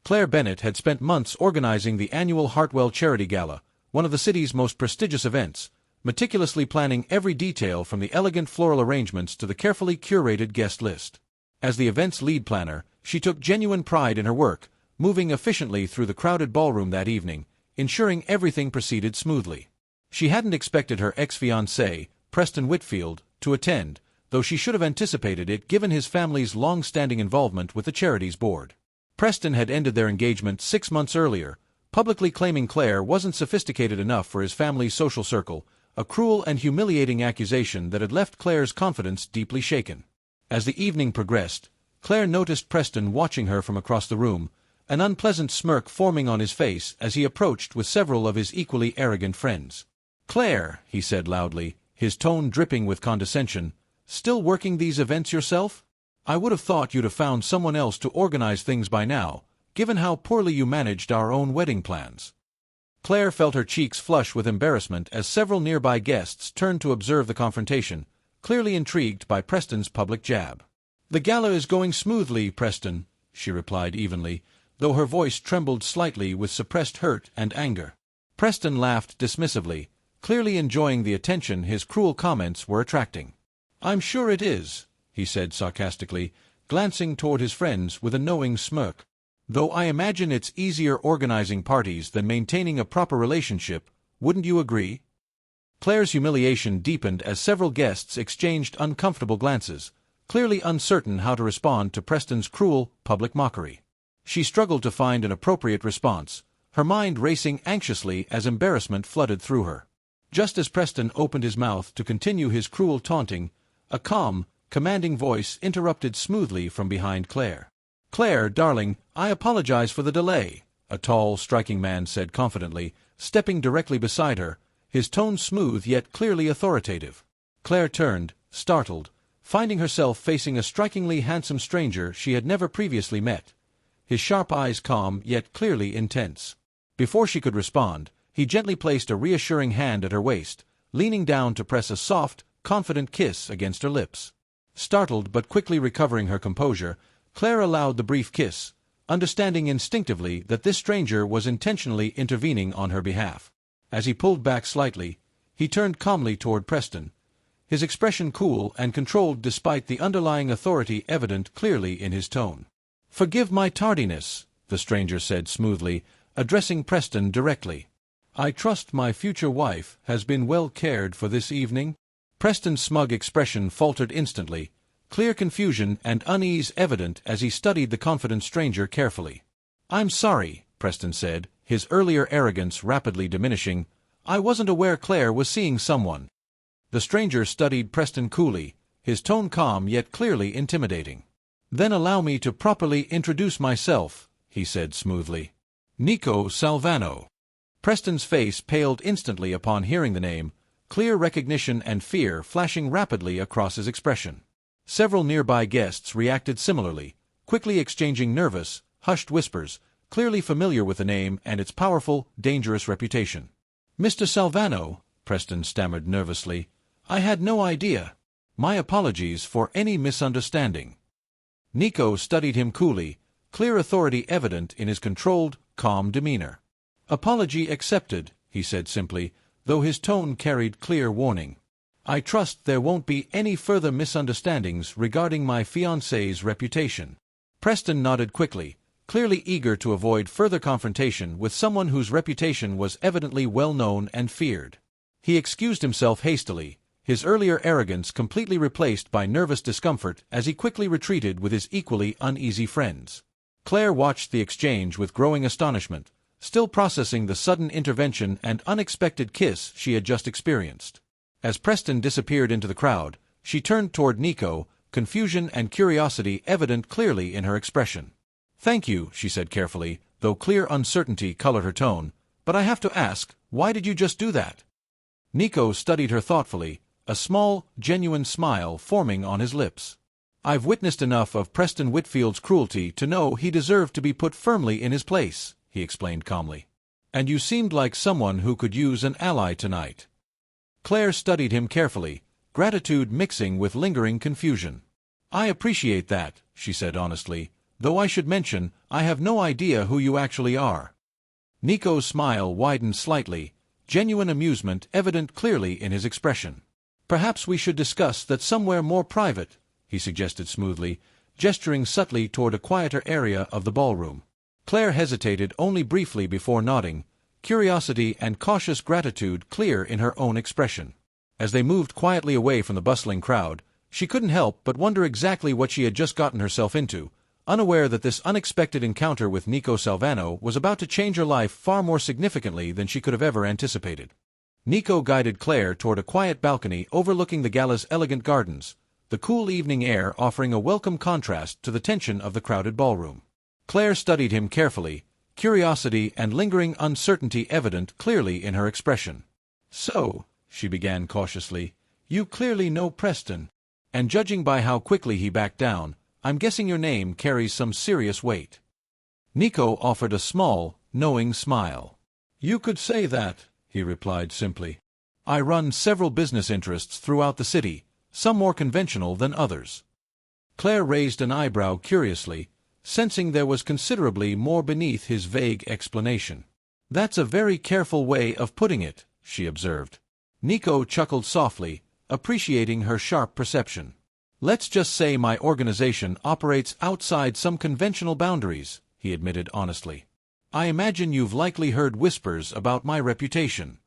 Claire Bennett had spent months organizing the annual Hartwell Charity Gala, one of the city's most prestigious events, meticulously planning every detail from the elegant floral arrangements to the carefully curated guest list. As the event's lead planner, she took genuine pride in her work, moving efficiently through the crowded ballroom that evening, ensuring everything proceeded smoothly. She hadn't expected her ex-fiancé, Preston Whitfield, to attend, though she should have anticipated it given his family's long-standing involvement with the charity's board. Preston had ended their engagement 6 months earlier, publicly claiming Claire wasn't sophisticated enough for his family's social circle, a cruel and humiliating accusation that had left Claire's confidence deeply shaken. As the evening progressed, Claire noticed Preston watching her from across the room, an unpleasant smirk forming on his face as he approached with several of his equally arrogant friends. "Claire," he said loudly, his tone dripping with condescension, "still working these events yourself? I would have thought you'd have found someone else to organize things by now, given how poorly you managed our own wedding plans." Claire felt her cheeks flush with embarrassment as several nearby guests turned to observe the confrontation, clearly intrigued by Preston's public jab. "The gala is going smoothly, Preston," she replied evenly, though her voice trembled slightly with suppressed hurt and anger. Preston laughed dismissively, clearly enjoying the attention his cruel comments were attracting. "I'm sure it is," he said sarcastically, glancing toward his friends with a knowing smirk. "Though I imagine it's easier organizing parties than maintaining a proper relationship, wouldn't you agree?" Claire's humiliation deepened as several guests exchanged uncomfortable glances, clearly uncertain how to respond to Preston's cruel, public mockery. She struggled to find an appropriate response, her mind racing anxiously as embarrassment flooded through her. Just as Preston opened his mouth to continue his cruel taunting, a calm, commanding voice interrupted smoothly from behind Claire. "Claire, darling, I apologize for the delay," a tall, striking man said confidently, stepping directly beside her, his tone smooth yet clearly authoritative. Claire turned, startled, finding herself facing a strikingly handsome stranger she had never previously met, his sharp eyes calm yet clearly intense. Before she could respond, he gently placed a reassuring hand at her waist, leaning down to press a soft, confident kiss against her lips. Startled but quickly recovering her composure, Claire allowed the brief kiss, understanding instinctively that this stranger was intentionally intervening on her behalf. As he pulled back slightly, he turned calmly toward Preston, his expression cool and controlled despite the underlying authority evident clearly in his tone. "Forgive my tardiness," the stranger said smoothly, addressing Preston directly. "I trust my future wife has been well cared for this evening?" Preston's smug expression faltered instantly, clear confusion and unease evident as he studied the confident stranger carefully. "I'm sorry," Preston said, his earlier arrogance rapidly diminishing. "I wasn't aware Claire was seeing someone." The stranger studied Preston coolly, his tone calm yet clearly intimidating. "Then allow me to properly introduce myself," he said smoothly. "Nico Salvano." Preston's face paled instantly upon hearing the name, clear recognition and fear flashing rapidly across his expression. Several nearby guests reacted similarly, quickly exchanging nervous, hushed whispers, clearly familiar with the name and its powerful, dangerous reputation. "Mr. Salvano," Preston stammered nervously, "I had no idea. My apologies for any misunderstanding." Nico studied him coolly, clear authority evident in his controlled, calm demeanor. "Apology accepted," he said simply, though his tone carried clear warning. "I trust there won't be any further misunderstandings regarding my fiancé's reputation." Preston nodded quickly, clearly eager to avoid further confrontation with someone whose reputation was evidently well known and feared. He excused himself hastily, his earlier arrogance completely replaced by nervous discomfort as he quickly retreated with his equally uneasy friends. Claire watched the exchange with growing astonishment, still processing the sudden intervention and unexpected kiss she had just experienced. As Preston disappeared into the crowd, she turned toward Nico, confusion and curiosity evident clearly in her expression. "Thank you," she said carefully, though clear uncertainty colored her tone, "but I have to ask, why did you just do that?" Nico studied her thoughtfully, a small, genuine smile forming on his lips. "I've witnessed enough of Preston Whitfield's cruelty to know he deserved to be put firmly in his place," he explained calmly. "And you seemed like someone who could use an ally tonight." Claire studied him carefully, gratitude mixing with lingering confusion. "I appreciate that," she said honestly, Though I should mention, I have no idea who you actually are." Nico's smile widened slightly, genuine amusement evident clearly in his expression. "Perhaps we should discuss that somewhere more private," he suggested smoothly, gesturing subtly toward a quieter area of the ballroom. Claire hesitated only briefly before nodding, curiosity and cautious gratitude clear in her own expression. As they moved quietly away from the bustling crowd, she couldn't help but wonder exactly what she had just gotten herself into, unaware that this unexpected encounter with Nico Salvano was about to change her life far more significantly than she could have ever anticipated. Nico guided Claire toward a quiet balcony overlooking the gala's elegant gardens, the cool evening air offering a welcome contrast to the tension of the crowded ballroom. Claire studied him carefully, curiosity and lingering uncertainty evident clearly in her expression. "So," she began cautiously, "you clearly know Preston. And judging by how quickly he backed down, I'm guessing your name carries some serious weight." Nico offered a small, knowing smile. "You could say that," he replied simply. "I run several business interests throughout the city, some more conventional than others." Claire raised an eyebrow curiously, sensing there was considerably more beneath his vague explanation. "That's a very careful way of putting it," she observed. Nico chuckled softly, appreciating her sharp perception. "Let's just say my organization operates outside some conventional boundaries," he admitted honestly. "I imagine you've likely heard whispers about my reputation."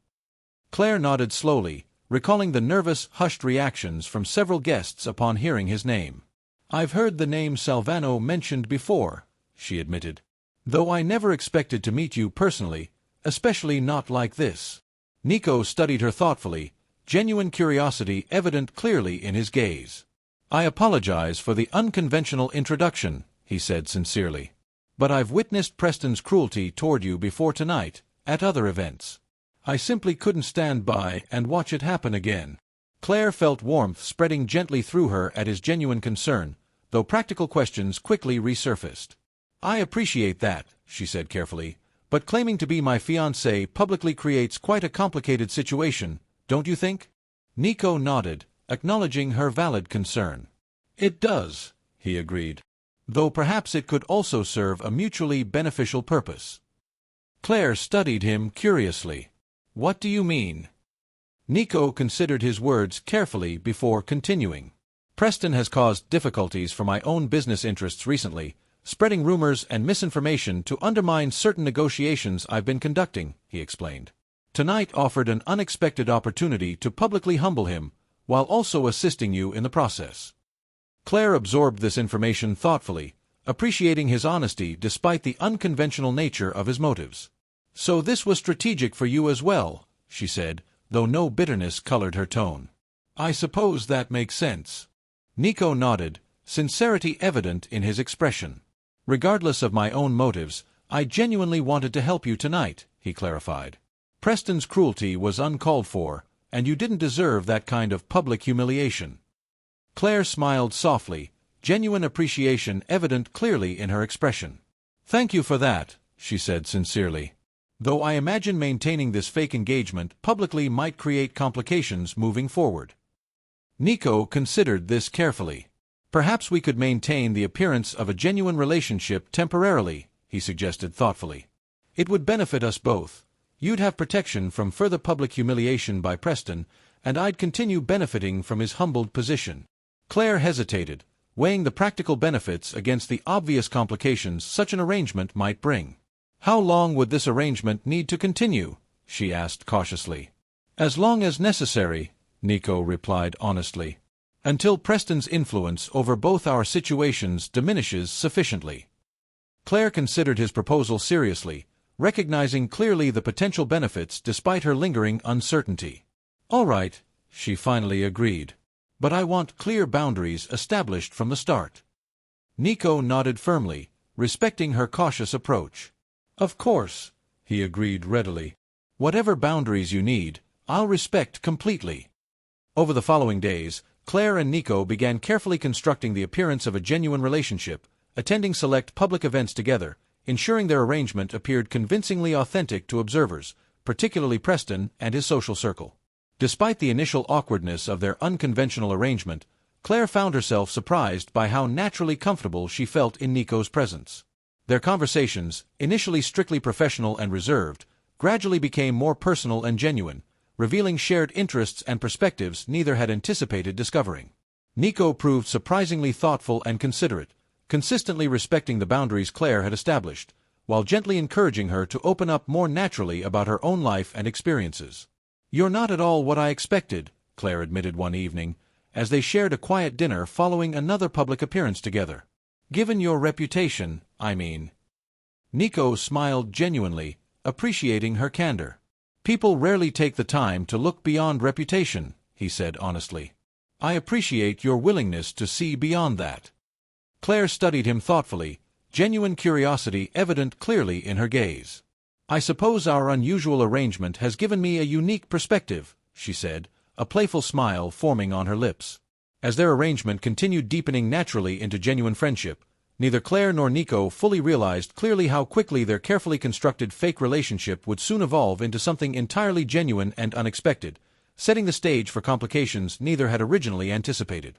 Claire nodded slowly, recalling the nervous, hushed reactions from several guests upon hearing his name. "I've heard the name Salvano mentioned before," she admitted. "Though I never expected to meet you personally, especially not like this." Nico studied her thoughtfully, genuine curiosity evident clearly in his gaze. "I apologize for the unconventional introduction," he said sincerely. "But I've witnessed Preston's cruelty toward you before tonight, at other events. I simply couldn't stand by and watch it happen again." Claire felt warmth spreading gently through her at his genuine concern, though practical questions quickly resurfaced. "I appreciate that," she said carefully, "but claiming to be my fiancé publicly creates quite a complicated situation, don't you think?" Nico nodded, acknowledging her valid concern. "It does," he agreed. "Though perhaps it could also serve a mutually beneficial purpose." Claire studied him curiously. "What do you mean?" Nico considered his words carefully before continuing. "Preston has caused difficulties for my own business interests recently, spreading rumors and misinformation to undermine certain negotiations I've been conducting," he explained. "Tonight offered an unexpected opportunity to publicly humble him, while also assisting you in the process." Claire absorbed this information thoughtfully, appreciating his honesty despite the unconventional nature of his motives. "So this was strategic for you as well," she said, though no bitterness colored her tone. "I suppose that makes sense." Nico nodded, sincerity evident in his expression. "Regardless of my own motives, I genuinely wanted to help you tonight," he clarified. "Preston's cruelty was uncalled for, and you didn't deserve that kind of public humiliation." Claire smiled softly, genuine appreciation evident clearly in her expression. "Thank you for that," she said sincerely. "Though I imagine maintaining this fake engagement publicly might create complications moving forward." Nico considered this carefully. "Perhaps we could maintain the appearance of a genuine relationship temporarily," he suggested thoughtfully. "It would benefit us both. You'd have protection from further public humiliation by Preston, and I'd continue benefiting from his humbled position." Claire hesitated, weighing the practical benefits against the obvious complications such an arrangement might bring. "How long would this arrangement need to continue?" she asked cautiously. "As long as necessary," Nico replied honestly. "Until Preston's influence over both our situations diminishes sufficiently." Claire considered his proposal seriously, recognizing clearly the potential benefits despite her lingering uncertainty. "All right," she finally agreed. "But I want clear boundaries established from the start." Nico nodded firmly, respecting her cautious approach. "Of course," he agreed readily. "Whatever boundaries you need, I'll respect completely." Over the following days, Claire and Nico began carefully constructing the appearance of a genuine relationship, attending select public events together, ensuring their arrangement appeared convincingly authentic to observers, particularly Preston and his social circle. Despite the initial awkwardness of their unconventional arrangement, Claire found herself surprised by how naturally comfortable she felt in Nico's presence. Their conversations, initially strictly professional and reserved, gradually became more personal and genuine, revealing shared interests and perspectives neither had anticipated discovering. Nico proved surprisingly thoughtful and considerate, consistently respecting the boundaries Claire had established, while gently encouraging her to open up more naturally about her own life and experiences. "You're not at all what I expected," Claire admitted one evening, as they shared a quiet dinner following another public appearance together. "Given your reputation, I mean." Nico smiled genuinely, appreciating her candor. "People rarely take the time to look beyond reputation," he said honestly. "I appreciate your willingness to see beyond that." Claire studied him thoughtfully, genuine curiosity evident clearly in her gaze. "I suppose our unusual arrangement has given me a unique perspective," she said, a playful smile forming on her lips. As their arrangement continued deepening naturally into genuine friendship, neither Claire nor Nico fully realized clearly how quickly their carefully constructed fake relationship would soon evolve into something entirely genuine and unexpected, setting the stage for complications neither had originally anticipated.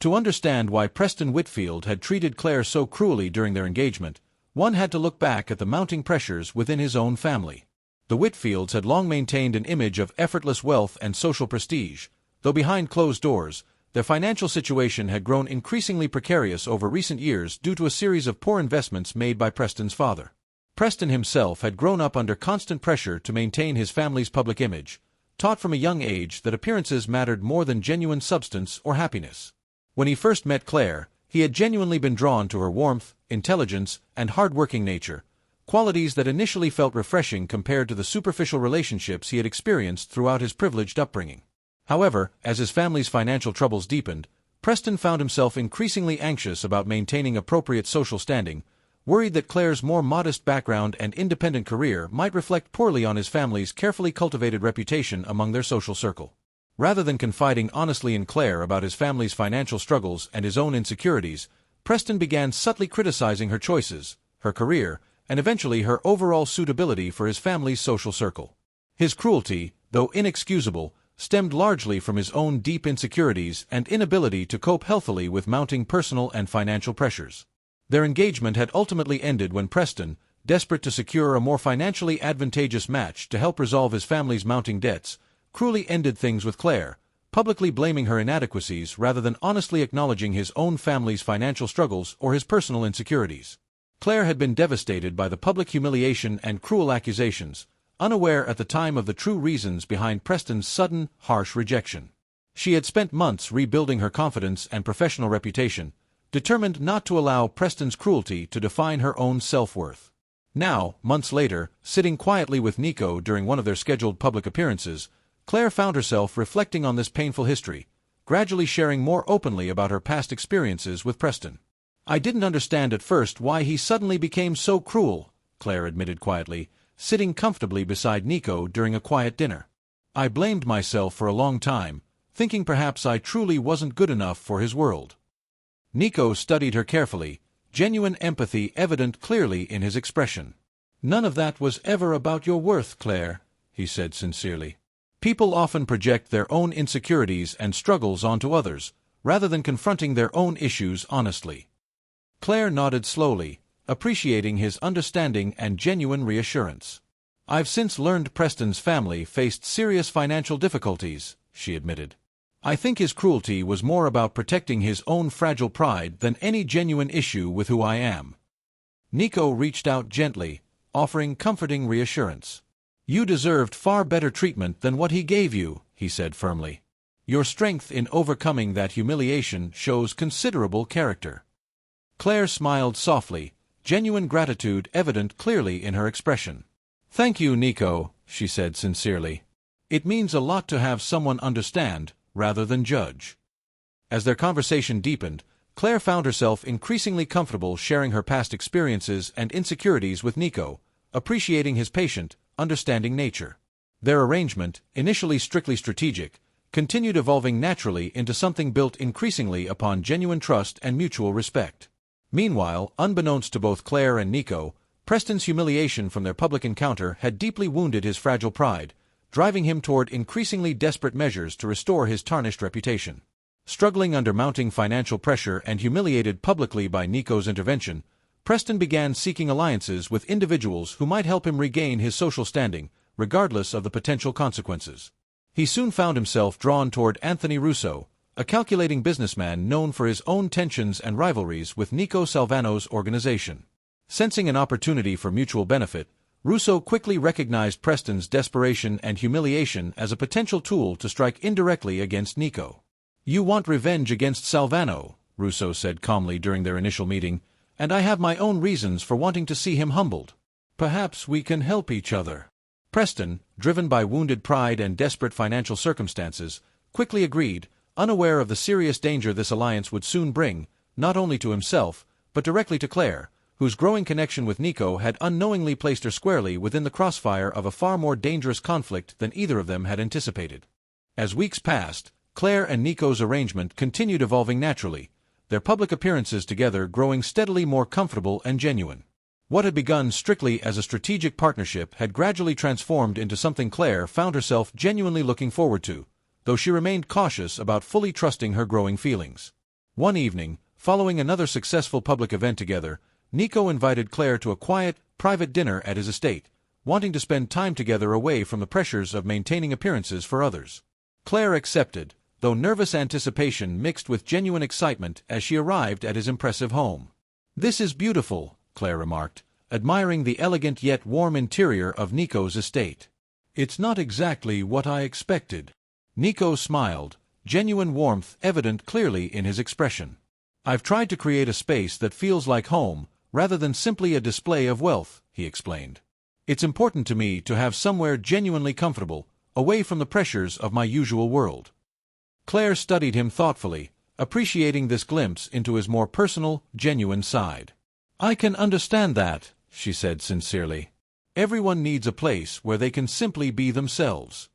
To understand why Preston Whitfield had treated Claire so cruelly during their engagement, one had to look back at the mounting pressures within his own family. The Whitfields had long maintained an image of effortless wealth and social prestige, though behind closed doors, their financial situation had grown increasingly precarious over recent years due to a series of poor investments made by Preston's father. Preston himself had grown up under constant pressure to maintain his family's public image, taught from a young age that appearances mattered more than genuine substance or happiness. When he first met Claire, he had genuinely been drawn to her warmth, intelligence, and hard-working nature, qualities that initially felt refreshing compared to the superficial relationships he had experienced throughout his privileged upbringing. However, as his family's financial troubles deepened, Preston found himself increasingly anxious about maintaining appropriate social standing, worried that Claire's more modest background and independent career might reflect poorly on his family's carefully cultivated reputation among their social circle. Rather than confiding honestly in Claire about his family's financial struggles and his own insecurities, Preston began subtly criticizing her choices, her career, and eventually her overall suitability for his family's social circle. His cruelty, though inexcusable, stemmed largely from his own deep insecurities and inability to cope healthily with mounting personal and financial pressures. Their engagement had ultimately ended when Preston, desperate to secure a more financially advantageous match to help resolve his family's mounting debts, cruelly ended things with Claire, publicly blaming her inadequacies rather than honestly acknowledging his own family's financial struggles or his personal insecurities. Claire had been devastated by the public humiliation and cruel accusations, unaware at the time of the true reasons behind Preston's sudden, harsh rejection. She had spent months rebuilding her confidence and professional reputation, determined not to allow Preston's cruelty to define her own self-worth. Now, months later, sitting quietly with Nico during one of their scheduled public appearances, Claire found herself reflecting on this painful history, gradually sharing more openly about her past experiences with Preston. "I didn't understand at first why he suddenly became so cruel," Claire admitted quietly, sitting comfortably beside Nico during a quiet dinner. "I blamed myself for a long time, thinking perhaps I truly wasn't good enough for his world." Nico studied her carefully, genuine empathy evident clearly in his expression. "None of that was ever about your worth, Claire," he said sincerely. "People often project their own insecurities and struggles onto others, rather than confronting their own issues honestly." Claire nodded slowly, appreciating his understanding and genuine reassurance. "I've since learned Preston's family faced serious financial difficulties," she admitted. "I think his cruelty was more about protecting his own fragile pride than any genuine issue with who I am." Nico reached out gently, offering comforting reassurance. "You deserved far better treatment than what he gave you," he said firmly. "Your strength in overcoming that humiliation shows considerable character." Claire smiled softly, genuine gratitude evident clearly in her expression. "Thank you, Nico," she said sincerely. "It means a lot to have someone understand, rather than judge." As their conversation deepened, Claire found herself increasingly comfortable sharing her past experiences and insecurities with Nico, appreciating his patient, understanding nature. Their arrangement, initially strictly strategic, continued evolving naturally into something built increasingly upon genuine trust and mutual respect. Meanwhile, unbeknownst to both Claire and Nico, Preston's humiliation from their public encounter had deeply wounded his fragile pride, driving him toward increasingly desperate measures to restore his tarnished reputation. Struggling under mounting financial pressure and humiliated publicly by Nico's intervention, Preston began seeking alliances with individuals who might help him regain his social standing, regardless of the potential consequences. He soon found himself drawn toward Anthony Russo, a calculating businessman known for his own tensions and rivalries with Nico Salvano's organization. Sensing an opportunity for mutual benefit, Russo quickly recognized Preston's desperation and humiliation as a potential tool to strike indirectly against Nico. "You want revenge against Salvano," Russo said calmly during their initial meeting, "and I have my own reasons for wanting to see him humbled. Perhaps we can help each other." Preston, driven by wounded pride and desperate financial circumstances, quickly agreed, unaware of the serious danger this alliance would soon bring, not only to himself, but directly to Claire, whose growing connection with Nico had unknowingly placed her squarely within the crossfire of a far more dangerous conflict than either of them had anticipated. As weeks passed, Claire and Nico's arrangement continued evolving naturally, their public appearances together growing steadily more comfortable and genuine. What had begun strictly as a strategic partnership had gradually transformed into something Claire found herself genuinely looking forward to, though she remained cautious about fully trusting her growing feelings. One evening, following another successful public event together, Nico invited Claire to a quiet, private dinner at his estate, wanting to spend time together away from the pressures of maintaining appearances for others. Claire accepted, though nervous anticipation mixed with genuine excitement as she arrived at his impressive home. "This is beautiful," Claire remarked, admiring the elegant yet warm interior of Nico's estate. "It's not exactly what I expected." Nico smiled, genuine warmth evident clearly in his expression. "I've tried to create a space that feels like home, rather than simply a display of wealth," he explained. "It's important to me to have somewhere genuinely comfortable, away from the pressures of my usual world." Claire studied him thoughtfully, appreciating this glimpse into his more personal, genuine side. "I can understand that," she said sincerely. "Everyone needs a place where they can simply be themselves."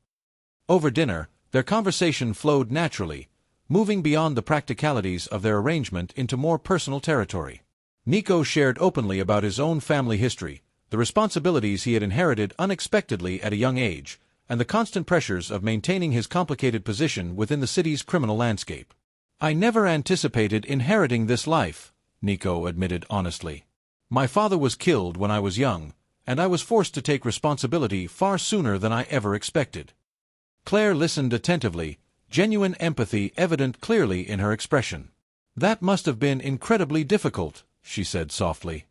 Over dinner, their conversation flowed naturally, moving beyond the practicalities of their arrangement into more personal territory. Nico shared openly about his own family history, the responsibilities he had inherited unexpectedly at a young age, and the constant pressures of maintaining his complicated position within the city's criminal landscape. "I never anticipated inheriting this life," Nico admitted honestly. "My father was killed when I was young, and I was forced to take responsibility far sooner than I ever expected." Claire listened attentively, genuine empathy evident clearly in her expression. "That must have been incredibly difficult," she said softly.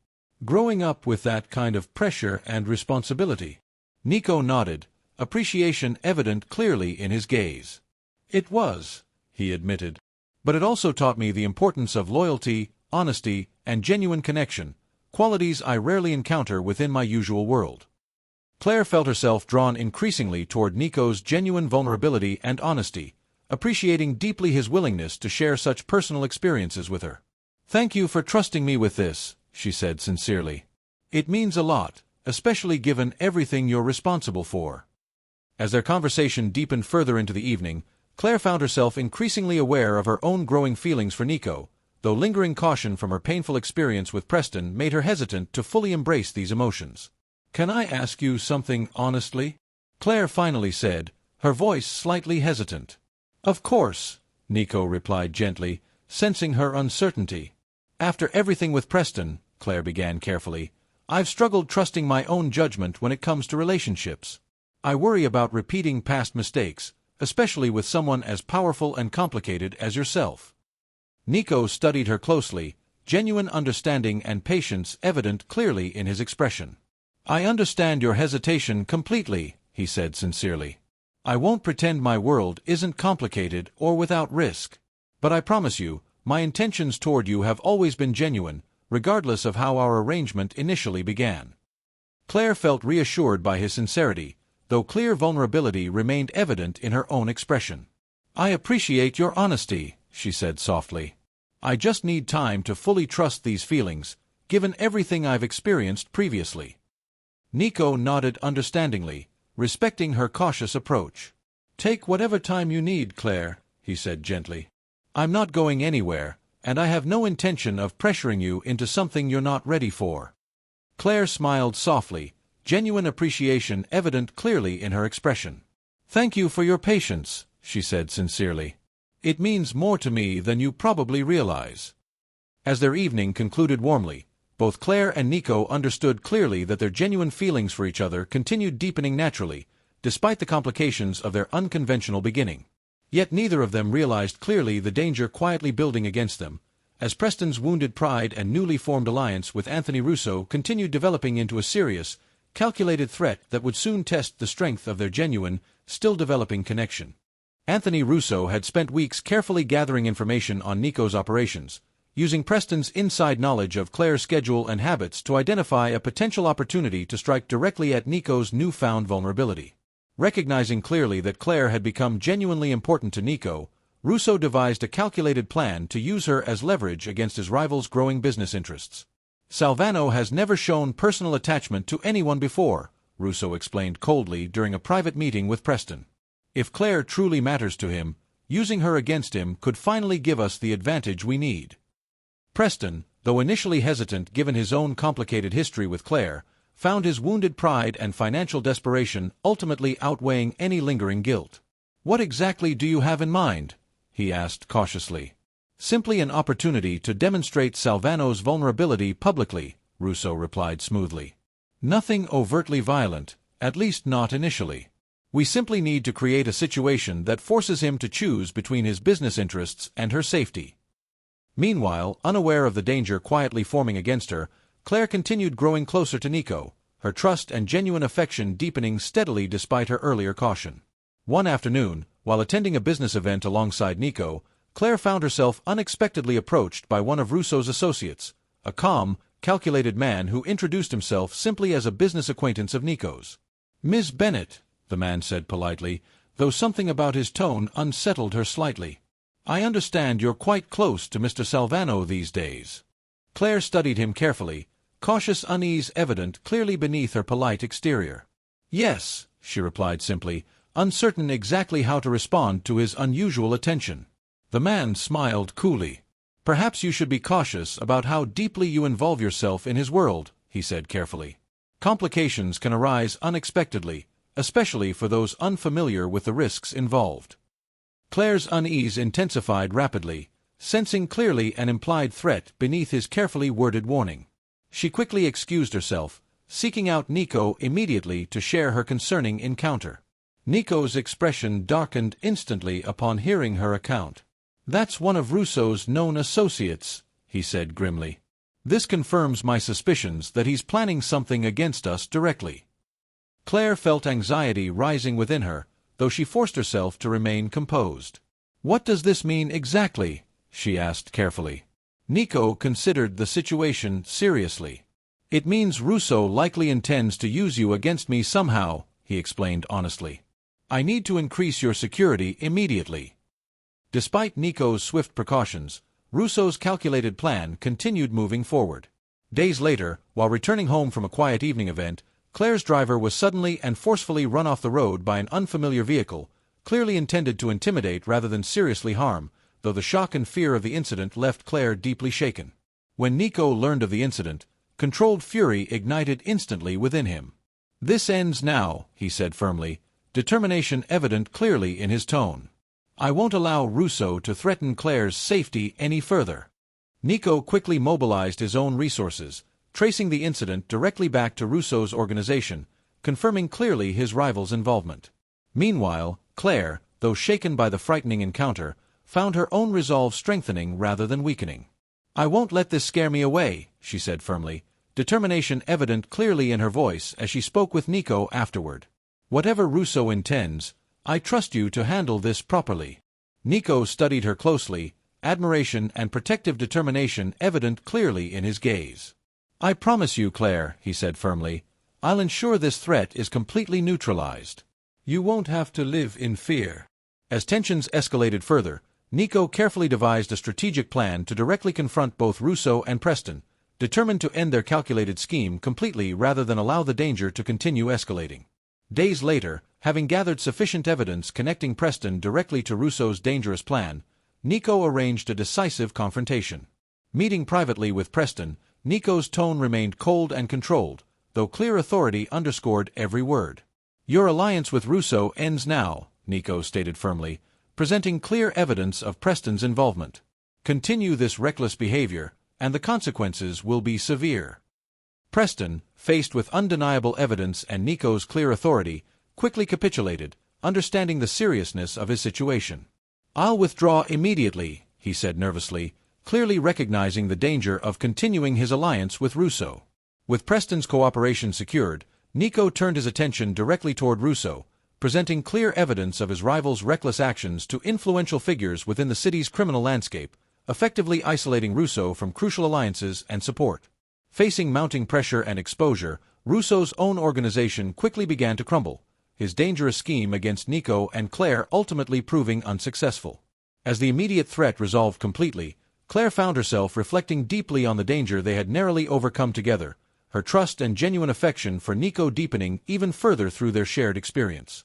"Growing up with that kind of pressure and responsibility." Nico nodded, appreciation evident clearly in his gaze. "It was," he admitted. "But it also taught me the importance of loyalty, honesty, and genuine connection, qualities I rarely encounter within my usual world." Claire felt herself drawn increasingly toward Nico's genuine vulnerability and honesty, appreciating deeply his willingness to share such personal experiences with her. "Thank you for trusting me with this," she said sincerely. "It means a lot, especially given everything you're responsible for." As their conversation deepened further into the evening, Claire found herself increasingly aware of her own growing feelings for Nico, though lingering caution from her painful experience with Preston made her hesitant to fully embrace these emotions. "Can I ask you something honestly?" Claire finally said, her voice slightly hesitant. "Of course," Nico replied gently, sensing her uncertainty. "After everything with Preston," Claire began carefully, "I've struggled trusting my own judgment when it comes to relationships. I worry about repeating past mistakes, especially with someone as powerful and complicated as yourself." Nico studied her closely, genuine understanding and patience evident clearly in his expression. "I understand your hesitation completely," he said sincerely. "I won't pretend my world isn't complicated or without risk. But I promise you, my intentions toward you have always been genuine, regardless of how our arrangement initially began." Claire felt reassured by his sincerity, though clear vulnerability remained evident in her own expression. "I appreciate your honesty," she said softly. "I just need time to fully trust these feelings, given everything I've experienced previously." Nico nodded understandingly, respecting her cautious approach. "Take whatever time you need, Claire," he said gently. "I'm not going anywhere, and I have no intention of pressuring you into something you're not ready for." Claire smiled softly, genuine appreciation evident clearly in her expression. "Thank you for your patience," she said sincerely. It means more to me than you probably realize." As their evening concluded warmly, both Claire and Nico understood clearly that their genuine feelings for each other continued deepening naturally, despite the complications of their unconventional beginning. Yet neither of them realized clearly the danger quietly building against them, as Preston's wounded pride and newly formed alliance with Anthony Russo continued developing into a serious, calculated threat that would soon test the strength of their genuine, still developing connection. Anthony Russo had spent weeks carefully gathering information on Nico's operations, using Preston's inside knowledge of Claire's schedule and habits to identify a potential opportunity to strike directly at Nico's newfound vulnerability. Recognizing clearly that Claire had become genuinely important to Nico, Russo devised a calculated plan to use her as leverage against his rival's growing business interests. "Salvano has never shown personal attachment to anyone before," Russo explained coldly during a private meeting with Preston. "If Claire truly matters to him, using her against him could finally give us the advantage we need." Preston, though initially hesitant given his own complicated history with Claire, found his wounded pride and financial desperation ultimately outweighing any lingering guilt. "What exactly do you have in mind?" he asked cautiously. "Simply an opportunity to demonstrate Salvano's vulnerability publicly," Russo replied smoothly. "Nothing overtly violent, at least not initially. We simply need to create a situation that forces him to choose between his business interests and her safety." Meanwhile, unaware of the danger quietly forming against her, Claire continued growing closer to Nico, her trust and genuine affection deepening steadily despite her earlier caution. One afternoon, while attending a business event alongside Nico, Claire found herself unexpectedly approached by one of Russo's associates, a calm, calculated man who introduced himself simply as a business acquaintance of Nico's. "Miss Bennett," the man said politely, though something about his tone unsettled her slightly. "I understand you're quite close to Mr. Salvano these days." Claire studied him carefully, cautious unease evident clearly beneath her polite exterior. "Yes," she replied simply, uncertain exactly how to respond to his unusual attention. The man smiled coolly. "Perhaps you should be cautious about how deeply you involve yourself in his world," he said carefully. "Complications can arise unexpectedly, especially for those unfamiliar with the risks involved." Claire's unease intensified rapidly, sensing clearly an implied threat beneath his carefully worded warning. She quickly excused herself, seeking out Nico immediately to share her concerning encounter. Nico's expression darkened instantly upon hearing her account. "That's one of Russo's known associates," he said grimly. "This confirms my suspicions that he's planning something against us directly." Claire felt anxiety rising within her, though she forced herself to remain composed. "What does this mean exactly?" she asked carefully. Nico considered the situation seriously. "It means Russo likely intends to use you against me somehow," he explained honestly. "I need to increase your security immediately." Despite Nico's swift precautions, Russo's calculated plan continued moving forward. Days later, while returning home from a quiet evening event, Claire's driver was suddenly and forcefully run off the road by an unfamiliar vehicle, clearly intended to intimidate rather than seriously harm, though the shock and fear of the incident left Claire deeply shaken. When Nico learned of the incident, controlled fury ignited instantly within him. "This ends now," he said firmly, determination evident clearly in his tone. "I won't allow Russo to threaten Claire's safety any further." Nico quickly mobilized his own resources, tracing the incident directly back to Russo's organization, confirming clearly his rival's involvement. Meanwhile, Claire, though shaken by the frightening encounter, found her own resolve strengthening rather than weakening. "I won't let this scare me away," she said firmly, determination evident clearly in her voice as she spoke with Nico afterward. "Whatever Russo intends, I trust you to handle this properly." Nico studied her closely, admiration and protective determination evident clearly in his gaze. "I promise you, Claire," he said firmly, "I'll ensure this threat is completely neutralized. You won't have to live in fear." As tensions escalated further, Nico carefully devised a strategic plan to directly confront both Russo and Preston, determined to end their calculated scheme completely rather than allow the danger to continue escalating. Days later, having gathered sufficient evidence connecting Preston directly to Russo's dangerous plan, Nico arranged a decisive confrontation. Meeting privately with Preston, Nico's tone remained cold and controlled, though clear authority underscored every word. "Your alliance with Russo ends now," Nico stated firmly, presenting clear evidence of Preston's involvement. Continue this reckless behavior, and the consequences will be severe. Preston, faced with undeniable evidence and Nico's clear authority, quickly capitulated, understanding the seriousness of his situation. "I'll withdraw immediately," he said nervously, clearly recognizing the danger of continuing his alliance with Russo. With Preston's cooperation secured, Nico turned his attention directly toward Russo, presenting clear evidence of his rival's reckless actions to influential figures within the city's criminal landscape, effectively isolating Russo from crucial alliances and support. Facing mounting pressure and exposure, Russo's own organization quickly began to crumble, his dangerous scheme against Nico and Claire ultimately proving unsuccessful. As the immediate threat resolved completely, Claire found herself reflecting deeply on the danger they had narrowly overcome together, her trust and genuine affection for Nico deepening even further through their shared experience.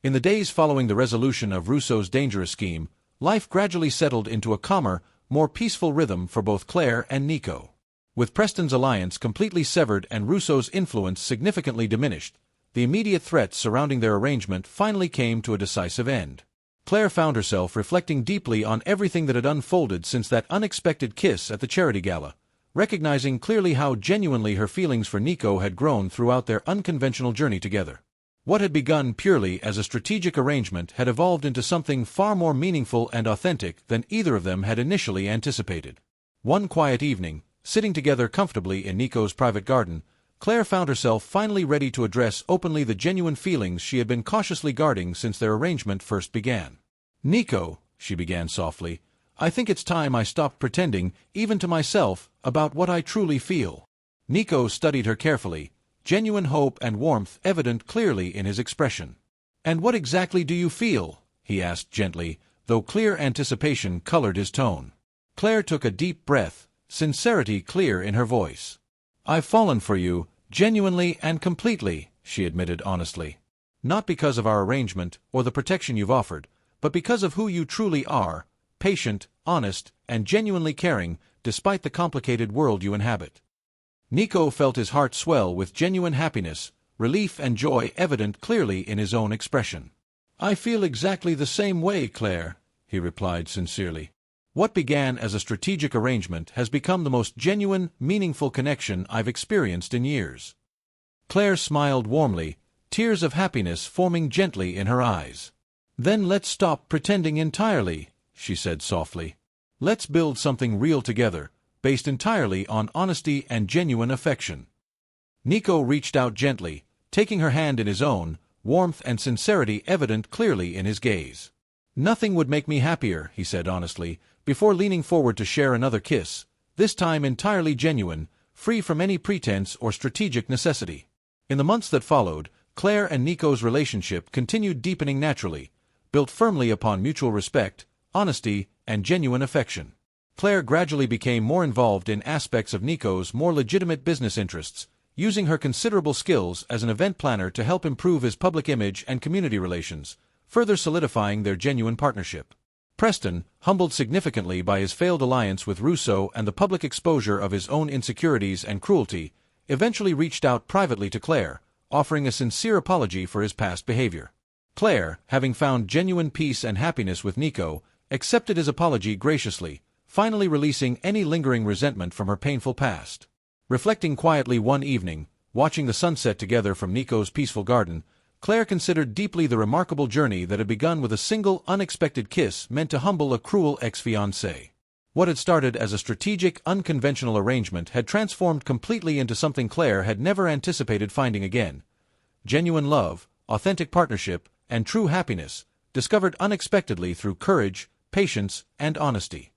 In the days following the resolution of Russo's dangerous scheme, life gradually settled into a calmer, more peaceful rhythm for both Claire and Nico. With Preston's alliance completely severed and Russo's influence significantly diminished, the immediate threats surrounding their arrangement finally came to a decisive end. Claire found herself reflecting deeply on everything that had unfolded since that unexpected kiss at the charity gala, recognizing clearly how genuinely her feelings for Nico had grown throughout their unconventional journey together. What had begun purely as a strategic arrangement had evolved into something far more meaningful and authentic than either of them had initially anticipated. One quiet evening, sitting together comfortably in Nico's private garden, Claire found herself finally ready to address openly the genuine feelings she had been cautiously guarding since their arrangement first began. "Nico," she began softly, "I think it's time I stopped pretending, even to myself, about what I truly feel." Nico studied her carefully, genuine hope and warmth evident clearly in his expression. "And what exactly do you feel?" he asked gently, though clear anticipation colored his tone. Claire took a deep breath, sincerity clear in her voice. "I've fallen for you, genuinely and completely," she admitted honestly. "Not because of our arrangement or the protection you've offered, but because of who you truly are, patient, honest, and genuinely caring, despite the complicated world you inhabit." Nico felt his heart swell with genuine happiness, relief and joy evident clearly in his own expression. "I feel exactly the same way, Claire," he replied sincerely. "What began as a strategic arrangement has become the most genuine, meaningful connection I've experienced in years." Claire smiled warmly, tears of happiness forming gently in her eyes. "Then let's stop pretending entirely," she said softly. "Let's build something real together, based entirely on honesty and genuine affection." Nico reached out gently, taking her hand in his own, warmth and sincerity evident clearly in his gaze. "Nothing would make me happier," he said honestly, before leaning forward to share another kiss, this time entirely genuine, free from any pretense or strategic necessity. In the months that followed, Claire and Nico's relationship continued deepening naturally, built firmly upon mutual respect, honesty, and genuine affection. Claire gradually became more involved in aspects of Nico's more legitimate business interests, using her considerable skills as an event planner to help improve his public image and community relations, further solidifying their genuine partnership. Preston, humbled significantly by his failed alliance with Russo and the public exposure of his own insecurities and cruelty, eventually reached out privately to Claire, offering a sincere apology for his past behavior. Claire, having found genuine peace and happiness with Nico, accepted his apology graciously, finally releasing any lingering resentment from her painful past. Reflecting quietly one evening, watching the sunset together from Nico's peaceful garden, Claire considered deeply the remarkable journey that had begun with a single, unexpected kiss meant to humble a cruel ex-fiancé. What had started as a strategic, unconventional arrangement had transformed completely into something Claire had never anticipated finding again: genuine love, authentic partnership, and true happiness, discovered unexpectedly through courage, patience, and honesty.